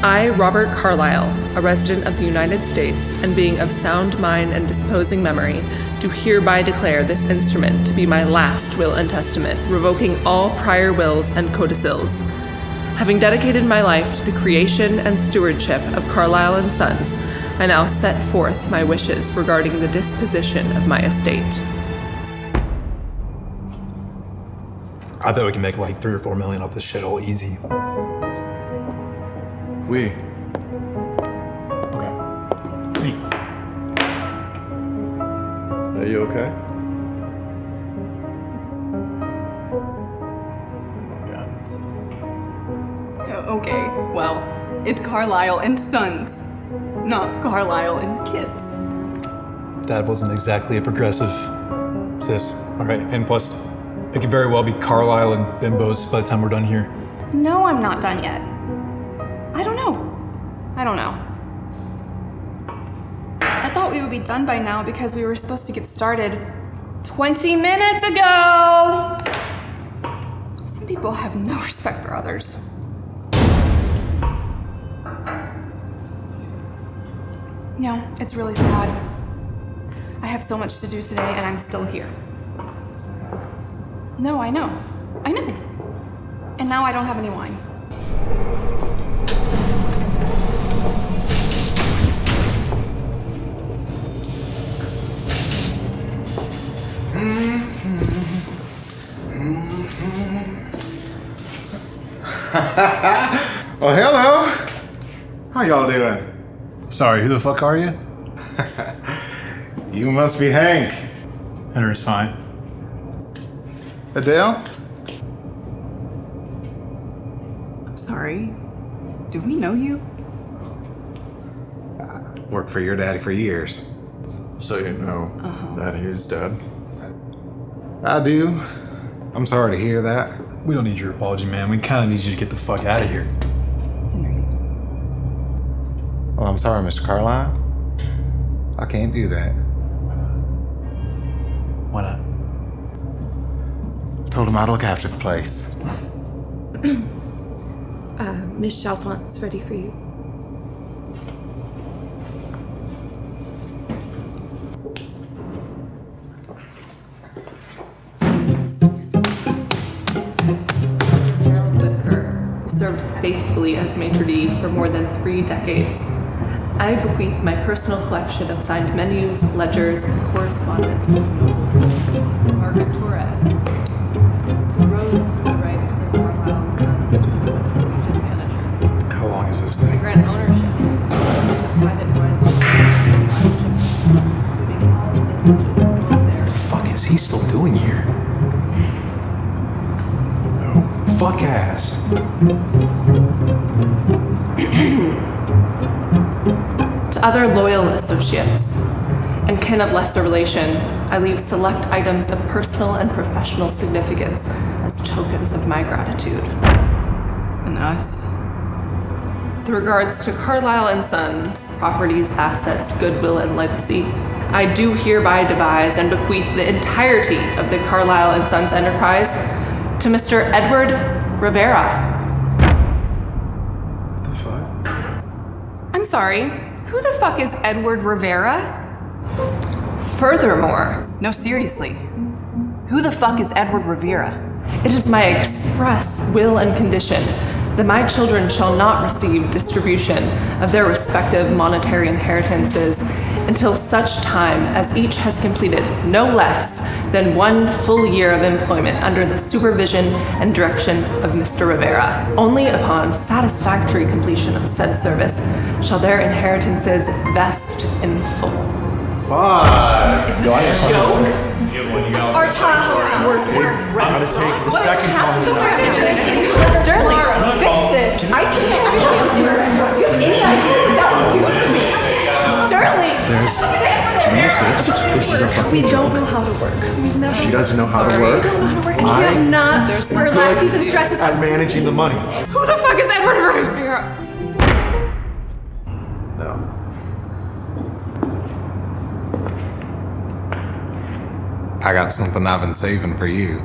I, Robert Carlisle, a resident of the United States and being of sound mind and disposing memory, do hereby declare this instrument to be my last will and testament, revoking all prior wills and codicils. Having dedicated my life to the creation and stewardship of Carlisle and Sons, I now set forth my wishes regarding the disposition of my estate. I bet we can make like 3 or 4 million off this shithole easy. Okay. Hey. Are you okay? Okay, well, it's Carlisle and Sons, not Carlisle and Kids. Dad wasn't exactly a progressive, sis. All right, and plus, it could very well be Carlisle and bimbos by the time we're done here. No, I'm not done yet. I don't know. I thought we would be done by now because we were supposed to get started 20 minutes ago! Some people have no respect for others. No, it's really sad. I have so much to do today and I'm still here. No, I know. And now I don't have any wine. Oh, hello. How y'all doing? Sorry, who the fuck are you? You must be Hank. Henry's fine. Adele? I'm sorry. Do we know you? Worked for your daddy for years. So you know that he's dead? I do. I'm sorry to hear that. We don't need your apology, man. We kind of need you to get the fuck out of here. Well, I'm sorry, Mr. Carlisle. I can't do that. Why not? Told him I'd look after the place. Miss Chalfont's ready for you. Served faithfully as maitre d' for more than 3 decades. I bequeath my personal collection of signed menus, ledgers, and correspondence to Margaret Torres, who rose through the ranks of Carlisle and Sons to become a trusted manager. How long is this thing? Grant ownership of private wines, including all vintages stored there. What the fuck is he still doing here? Oh, fuck ass. To other loyal associates and kin of lesser relation, I leave select items of personal and professional significance as tokens of my gratitude. And us? With regards to Carlisle and Sons, properties, assets, goodwill, and legacy, I do hereby devise and bequeath the entirety of the Carlisle and Sons enterprise to Mr. Edward Rivera. What the fuck? I'm sorry. Who the fuck is Edward Rivera? Furthermore, No, seriously. Who the fuck is Edward Rivera? it is my express will and condition that my children shall not receive distribution of their respective monetary inheritances until such time as each has completed no less than 1 full year of employment under the supervision and direction of Mr. Rivera. Only upon satisfactory completion of said service shall their inheritances vest in full. Fuck! Is this a joke? Our Tahoe house. I'm gonna take the second time. The furniture is getting delivered tomorrow. Fix this. I can't. You have any idea what that would do to me? Sterling! There's 2 mistakes. This is a fucking We joke. don't know how to work. We've never. She doesn't know how to work. We don't know how to work. And you I have not. Our last season stresses. at managing the money. Who the fuck is Edward Rivera? No. I got something I've been saving for you.